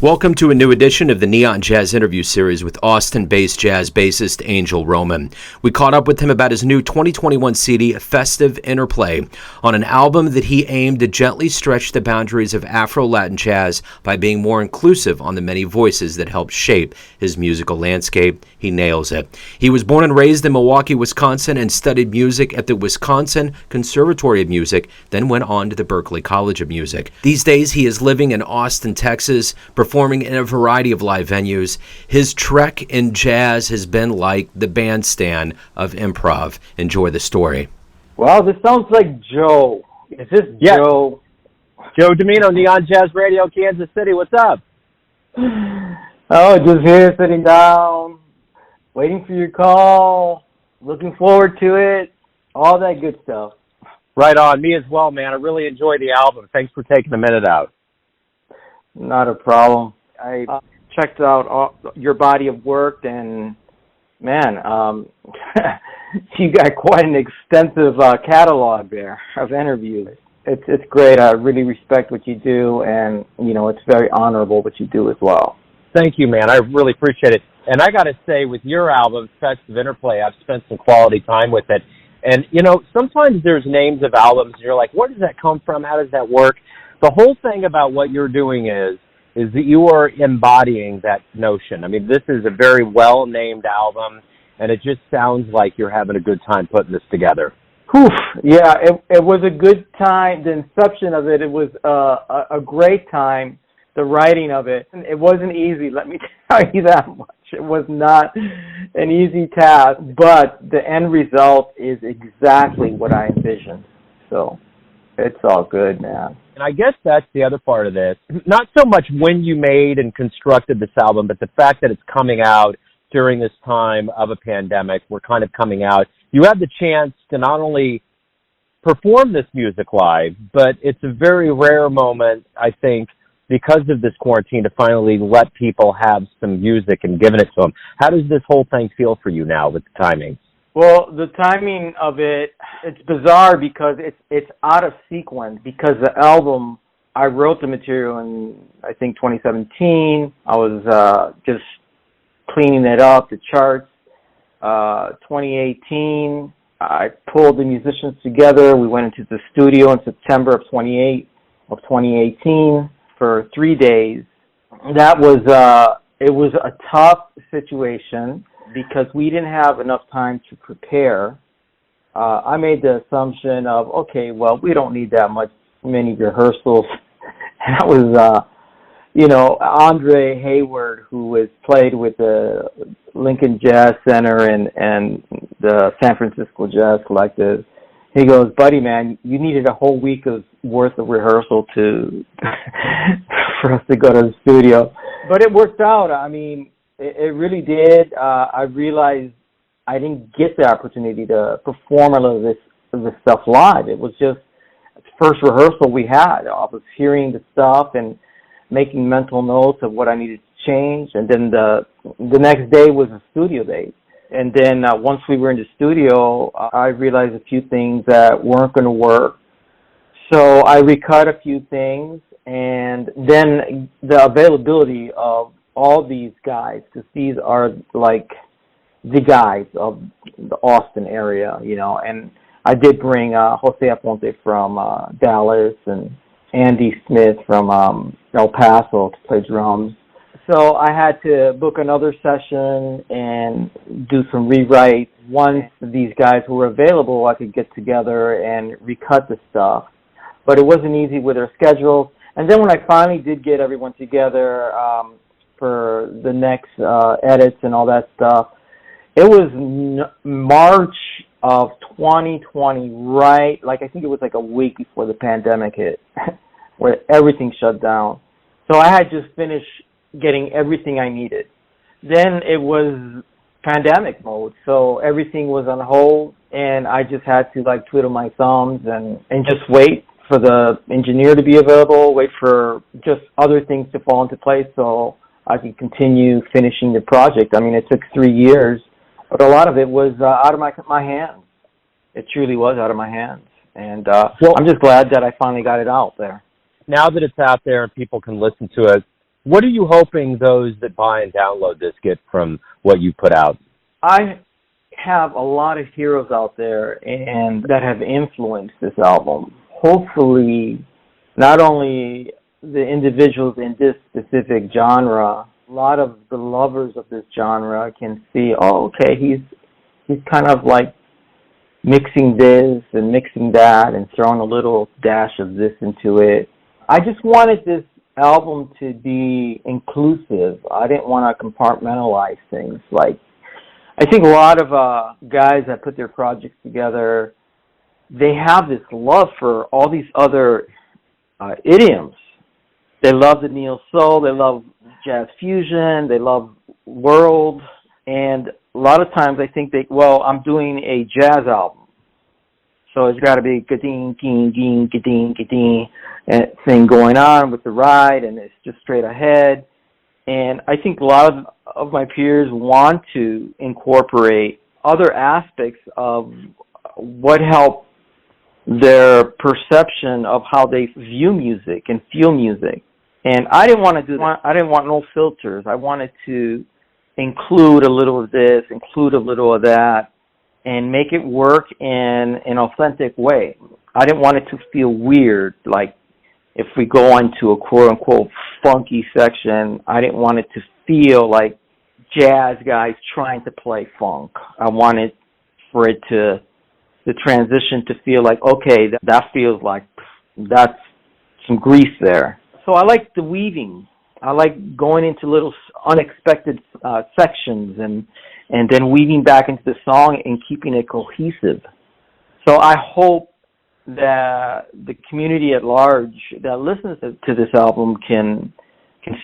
Welcome to a new edition of the Neon Jazz interview series with Austin-based jazz bassist Angel Roman. We caught up with him about his new 2021 CD, Festive Interplay, on an album that he aimed to gently stretch the boundaries of Afro Latin Jazz by being more inclusive on the many voices that help shape his musical landscape. He nails it. He was born and raised in Milwaukee, Wisconsin, and studied music at the Wisconsin Conservatory of Music, then went on to the Berklee College of Music. These days, he is living in Austin, Texas, performing in a variety of live venues. His trek in jazz has been like the bandstand of improv. Enjoy the story. Well, this sounds like Joe. Is this Joe? Joe Domino, Neon Jazz Radio, Kansas City. What's up? Oh, just here sitting down, waiting for your call, looking forward to it, all that good stuff. Right on. Me as well, man. I really enjoy the album. Thanks for taking a minute out. Not a problem. I checked out your body of work, and man, you got quite an extensive catalog there of interviews. It's great. I really respect what you do, and it's very honorable what you do as well. Thank you, man. I really appreciate it. And I got to say, with your album, Festive Interplay, I've spent some quality time with it. And sometimes there's names of albums, and you're like, where does that come from? How does that work? The whole thing about what you're doing is that you are embodying that notion. I mean, this is a very well-named album, and it just sounds like you're having a good time putting this together. Whew. Yeah, it was a good time. The inception of it was a great time. The writing of it, it wasn't easy, let me tell you that much. It was not an easy task, but the end result is exactly what I envisioned. So it's all good, man. And I guess that's the other part of this. Not so much when you made and constructed this album, but the fact that it's coming out during this time of a pandemic. We're kind of coming out. You had the chance to not only perform this music live, but it's a very rare moment, I think, because of this quarantine, to finally let people have some music and giving it to them. How does this whole thing feel for you now with the timing? Well, the timing of it's bizarre because it's out of sequence, because the album, I wrote the material in, I think, 2017. I was just cleaning it up, the charts. 2018, I pulled the musicians together. We went into the studio in September of 2018 for 3 days. That was, it was a tough situation, because we didn't have enough time to prepare. I made the assumption of, okay, well, we don't need that many rehearsals. And that was, Andre Hayward, who has played with the Lincoln Jazz Center and the San Francisco Jazz Collective. He goes, buddy, man, you needed a whole week worth of rehearsal for us to go to the studio. But it worked out. I mean, it really did. I realized I didn't get the opportunity to perform a lot of this stuff live. It was just the first rehearsal we had. I was hearing the stuff and making mental notes of what I needed to change. And then the next day was a studio day. And then once we were in the studio, I realized a few things that weren't going to work. So I recut a few things. And then the availability of all these guys, because these are like the guys of the Austin area, and I did bring Jose Aponte from Dallas and Andy Smith from El Paso to play drums. So I had to book another session and do some rewrites. Once these guys were available, I could get together and recut the stuff. But it wasn't easy with their schedules. And then when I finally did get everyone together for the next edits and all that stuff, it was March of 2020, right? Like, I think it was like a week before the pandemic hit, where everything shut down. So I had just finished getting everything I needed. Then it was pandemic mode, so everything was on hold, and I just had to twiddle my thumbs and just wait for the engineer to be available, wait for just other things to fall into place so I could continue finishing the project. I mean, it took 3 years, but a lot of it was out of my hands. It truly was out of my hands, and I'm just glad that I finally got it out there. Now that it's out there and people can listen to it, What are you hoping those that buy and download this get from what you put out? I have a lot of heroes out there and that have influenced this album. Hopefully, not only the individuals in this specific genre, a lot of the lovers of this genre can see, oh, okay, he's kind of like mixing this and mixing that and throwing a little dash of this into it. I just wanted this album to be inclusive. I didn't want to compartmentalize things. Like, I think a lot of guys that put their projects together, they have this love for all these other idioms. They love the neo soul, they love jazz fusion, they love world, and a lot of times I think I'm doing a jazz album, so it's got to be ga-ding, ging, ging, ga-ding, ga-ding, thing going on with the ride, and it's just straight ahead. And I think a lot of my peers want to incorporate other aspects of what help their perception of how they view music and feel music. And I didn't want to do that. I didn't want no filters. I wanted to include a little of this, include a little of that, and make it work in an authentic way. I didn't want it to feel weird, like if we go into a quote-unquote funky section, I didn't want it to feel like jazz guys trying to play funk. I wanted for it to the transition to feel like, okay, that feels like that's some grease there. So I like the weaving. I like going into little unexpected sections and then weaving back into the song and keeping it cohesive. So I hope that the community at large that listens to this album can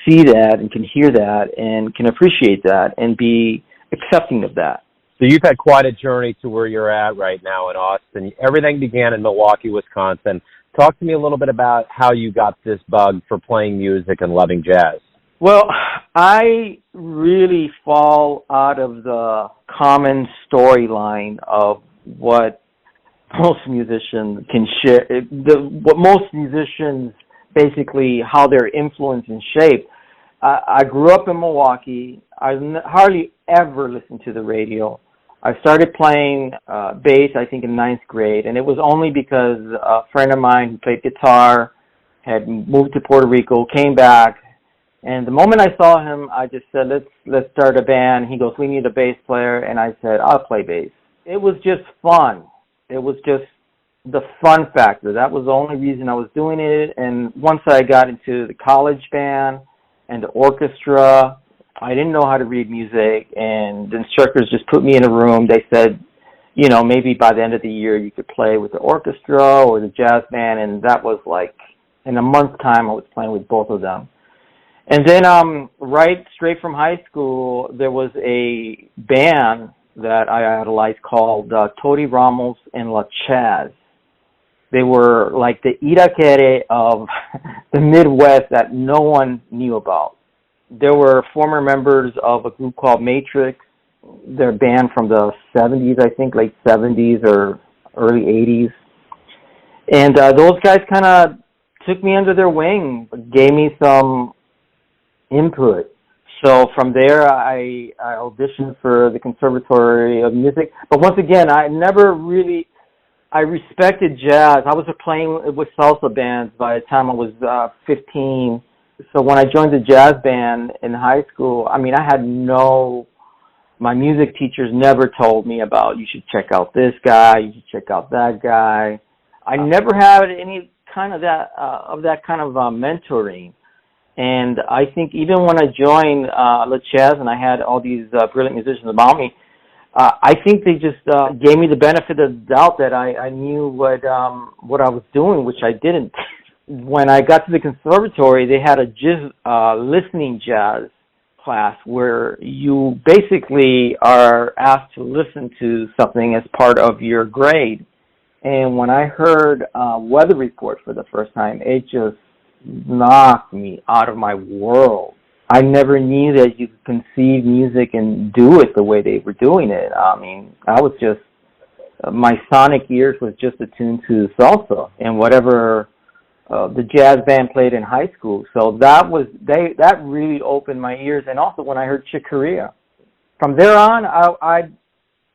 see that and can hear that and can appreciate that and be accepting of that. So you've had quite a journey to where you're at right now in Austin. Everything began in Milwaukee, Wisconsin. Talk to me a little bit about how you got this bug for playing music and loving jazz. Well, I really fall out of the common storyline of what most musicians can share. What most musicians basically, how they're influenced and shaped. I grew up in Milwaukee. I hardly ever listened to the radio. I started playing bass, I think, in ninth grade, and it was only because a friend of mine who played guitar had moved to Puerto Rico, came back, and the moment I saw him, I just said, let's start a band. He goes, we need a bass player, and I said, I'll play bass. It was just fun. It was just the fun factor. That was the only reason I was doing it, and once I got into the college band and the orchestra, I didn't know how to read music, and the instructors just put me in a room. They said, you know, maybe by the end of the year you could play with the orchestra or the jazz band, and that was like, in a month's time I was playing with both of them. And then right straight from high school, there was a band that I idolized called Tony Ramos and La Chaz. They were like the Irakere of the Midwest that no one knew about. There were former members of a group called Matrix. They're a band from the 70s, I think, late 70s or early 80s. And those guys kind of took me under their wing, gave me some input. So from there, I auditioned for the Conservatory of Music. But once again, I respected jazz. I was playing with salsa bands by the time I was 15. So when I joined the jazz band in high school, I mean, my music teachers never told me about, you should check out this guy, you should check out that guy. I never had any kind of that kind of mentoring. And I think even when I joined La Chaz and I had all these brilliant musicians about me, I think they just gave me the benefit of the doubt that I knew what I was doing, which I didn't. When I got to the conservatory, they had a listening jazz class where you basically are asked to listen to something as part of your grade. And when I heard Weather Report for the first time, it just knocked me out of my world. I never knew that you could conceive music and do it the way they were doing it. I mean, my sonic ears was just attuned to salsa and whatever the jazz band played in high school. So that really opened my ears. And also when I heard Chick Corea, from there on,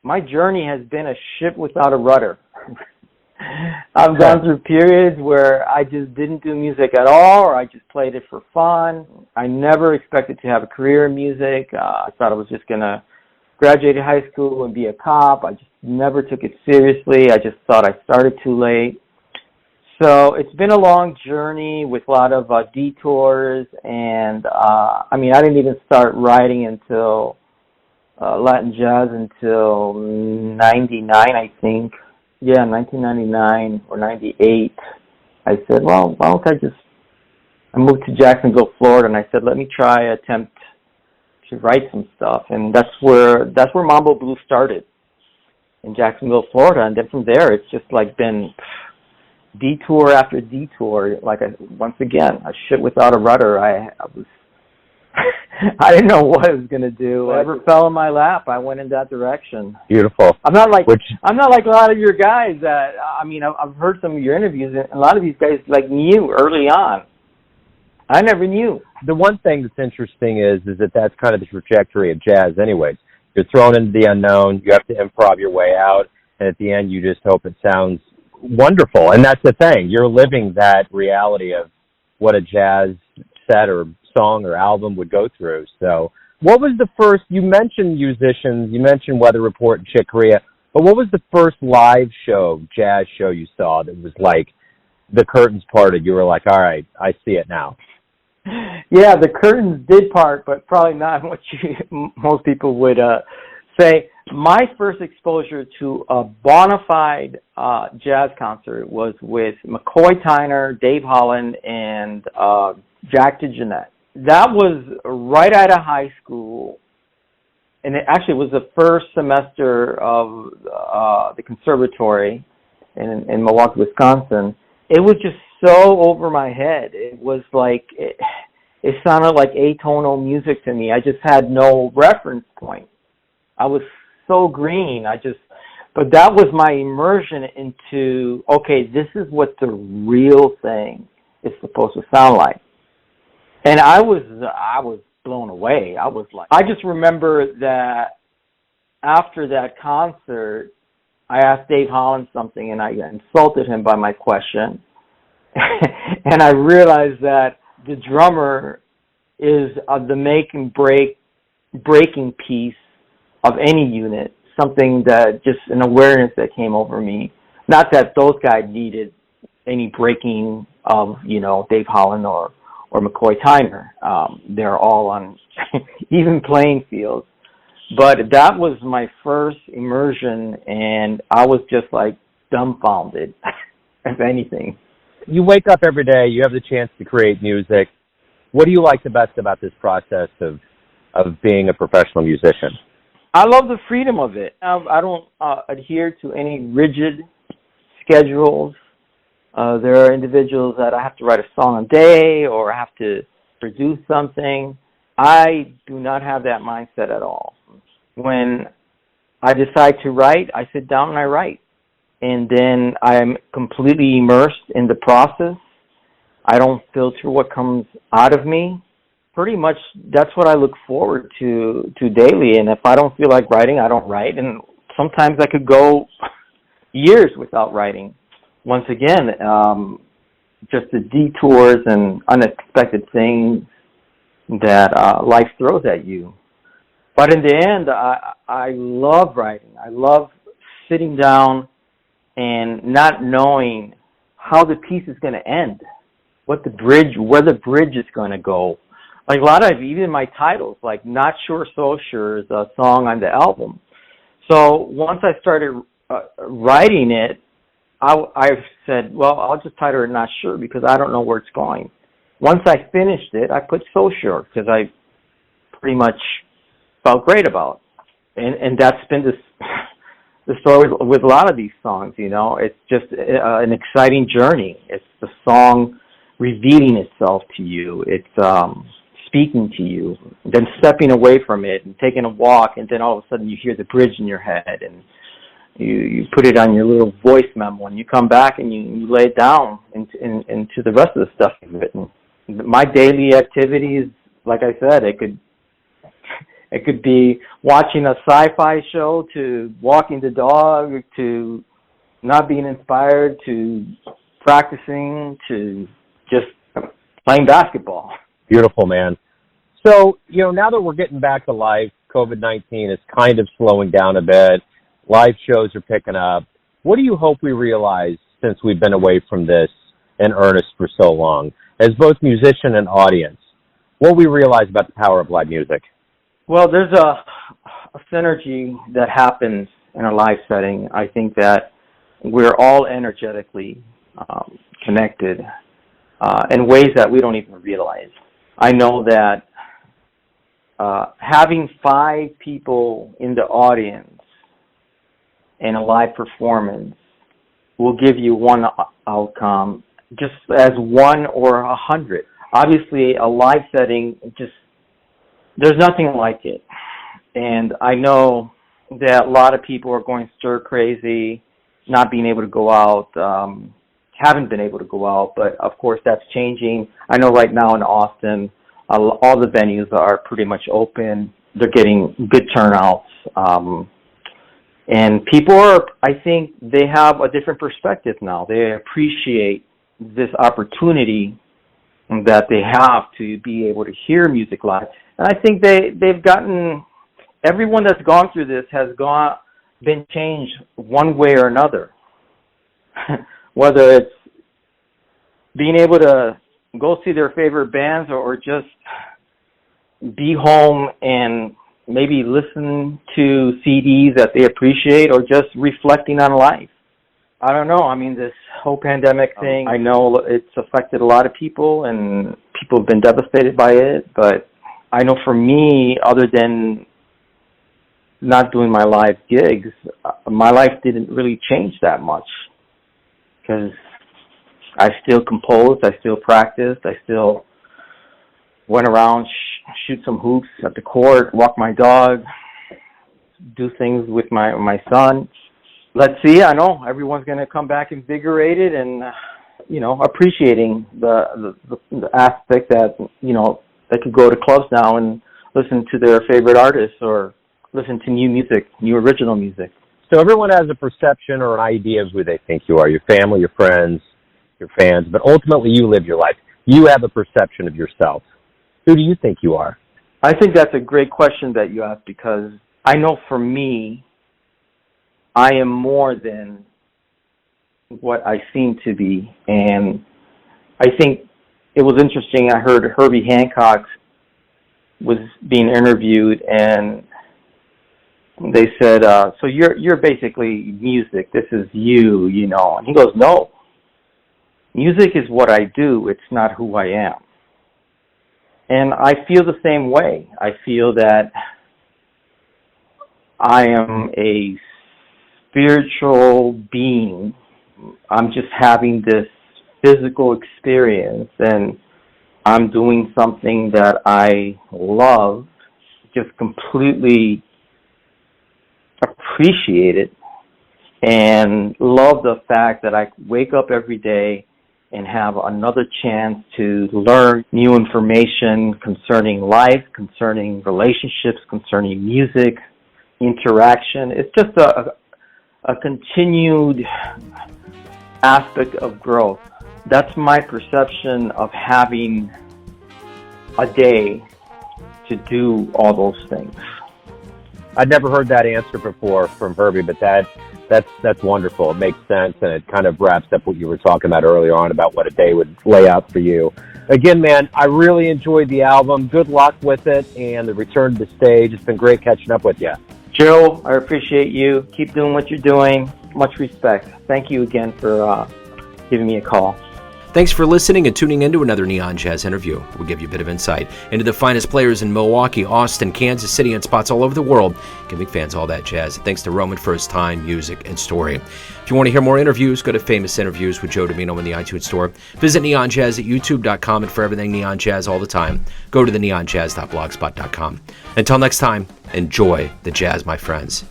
my journey has been a ship without a rudder. I've gone through periods where I just didn't do music at all, or I just played it for fun. I never expected to have a career in music. I thought I was just going to graduate high school and be a cop. I just never took it seriously. I just thought I started too late. So it's been a long journey with a lot of detours, and I didn't even start writing until Latin Jazz until 99, I think. Yeah, 1999 or 98. I said, well, why don't I moved to Jacksonville, Florida, and I said, let me attempt to write some stuff. And that's where Mambo Blues started, in Jacksonville, Florida. And then from there, it's just like been detour after detour. Once again, a ship without a rudder. I didn't know what I was going to do. Whatever fell in my lap, I went in that direction. Beautiful. I'm not like a lot of your guys that, I've heard some of your interviews, and a lot of these guys knew early on. I never knew. The one thing that's interesting is that that's kind of the trajectory of jazz anyways. You're thrown into the unknown, you have to improv your way out, and at the end you just hope it sounds wonderful. And that's the thing. You're living that reality of what a jazz set or song or album would go through. So what was the first, you mentioned musicians, you mentioned Weather Report and Chick Corea, but what was the first live show, jazz show you saw that was like the curtains parted? You were like, all right, I see it now. Yeah, the curtains did part, but probably not what most people would say. My first exposure to a bona fide jazz concert was with McCoy Tyner, Dave Holland, and Jack DeJohnette. That was right out of high school, and it actually was the first semester of the conservatory in Milwaukee, Wisconsin. It was just so over my head. It was like, it sounded like atonal music to me. I just had no reference point. I was so green. But that was my immersion into, okay, this is what the real thing is supposed to sound like. And I was blown away. I just remember that after that concert, I asked Dave Holland something, and I insulted him by my question. And I realized that the drummer is the make and breaking piece of any unit, something that just an awareness that came over me. Not that those guys needed any breaking of, Dave Holland or McCoy Tyner. They're all on even playing fields. But that was my first immersion, and I was just dumbfounded, if anything. You wake up every day, you have the chance to create music. What do you like the best about this process of being a professional musician? I love the freedom of it. I don't adhere to any rigid schedules. There are individuals that I have to write a song a day or I have to produce something. I do not have that mindset at all. When I decide to write, I sit down and I write. And then I'm completely immersed in the process. I don't filter what comes out of me. Pretty much that's what I look forward to daily. And if I don't feel like writing, I don't write. And sometimes I could go years without writing. Once again, just the detours and unexpected things that life throws at you. But in the end, I love writing. I love sitting down and not knowing how the piece is going to end, where the bridge is going to go. Like a lot of even my titles, like Not Sure So Sure is a song on the album. So once I started writing it, I said, well, I'll just title it Not Sure because I don't know where it's going. Once I finished it, I put So Sure because I pretty much felt great about it. And that's been the story with a lot of these songs, It's just an exciting journey. It's the song revealing itself to you. It's speaking to you, then stepping away from it and taking a walk, and then all of a sudden you hear the bridge in your head, and You put it on your little voice memo, and you come back and you lay it down into the rest of the stuff you've written. My daily activities, like I said, it could be watching a sci-fi show, to walking the dog, to not being inspired, to practicing, to just playing basketball. Beautiful, man. So, now that we're getting back to life, COVID-19 is kind of slowing down a bit. Live shows are picking up. What do you hope we realize since we've been away from this in earnest for so long, as both musician and audience? What we realize about the power of live music? Well, there's a synergy that happens in a live setting. I think that we're all energetically connected in ways that we don't even realize. I know that having 5 people in the audience in a live performance will give you one outcome, just as 1 or 100. Obviously, a live setting, there's nothing like it. And I know that a lot of people are going stir crazy, not being able to go out, haven't been able to go out, but of course that's changing. I know right now in Austin, all the venues are pretty much open. They're getting good turnouts. And people I think they have a different perspective now. They appreciate this opportunity that they have to be able to hear music live. And I think they've gotten, everyone that's gone through this has been changed one way or another. Whether it's being able to go see their favorite bands or just be home and maybe listen to CDs that they appreciate, or just reflecting on life. I don't know. I mean, this whole pandemic thing, I know it's affected a lot of people, and people have been devastated by it. But I know for me, other than not doing my live gigs, my life didn't really change that much, because I still composed, I still practiced, I still went around, shoot some hoops at the court, walk my dog, do things with my son. Let's see. I know everyone's going to come back invigorated and, appreciating the aspect that, they could go to clubs now and listen to their favorite artists or listen to new music, new original music. So everyone has a perception or an idea of who they think you are, your family, your friends, your fans, but ultimately you live your life. You have a perception of yourself. Who do you think you are? I think that's a great question that you asked, because I know for me, I am more than what I seem to be. And I think it was interesting. I heard Herbie Hancock was being interviewed, and they said, so you're basically music. This is you, And he goes, no. Music is what I do. It's not who I am. And I feel the same way. I feel that I am a spiritual being. I'm just having this physical experience, and I'm doing something that I love, just completely appreciate it, and love the fact that I wake up every day and have another chance to learn new information concerning life, concerning relationships, concerning music, interaction. It's just a continued aspect of growth. That's my perception of having a day to do all those things. I'd never heard that answer before from Herbie, but that's wonderful. It makes sense, and it kind of wraps up what you were talking about earlier on about what a day would lay out for you. Again, man, I really enjoyed the album. Good luck with it and the return to the stage. It's been great catching up with you. Joe, I appreciate you. Keep doing what you're doing. Much respect. Thank you again for giving me a call. Thanks for listening and tuning in to another Neon Jazz interview. We'll give you a bit of insight into the finest players in Milwaukee, Austin, Kansas City, and spots all over the world, giving fans all that jazz. Thanks to Roman for his time, music, and story. If you want to hear more interviews, go to Famous Interviews with Joe Domino in the iTunes Store. Visit Neon Jazz at youtube.com, and for everything Neon Jazz all the time, go to the neonjazz.blogspot.com. Until next time, enjoy the jazz, my friends.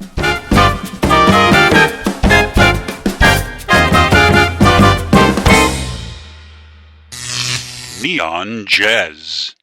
Neon Jazz.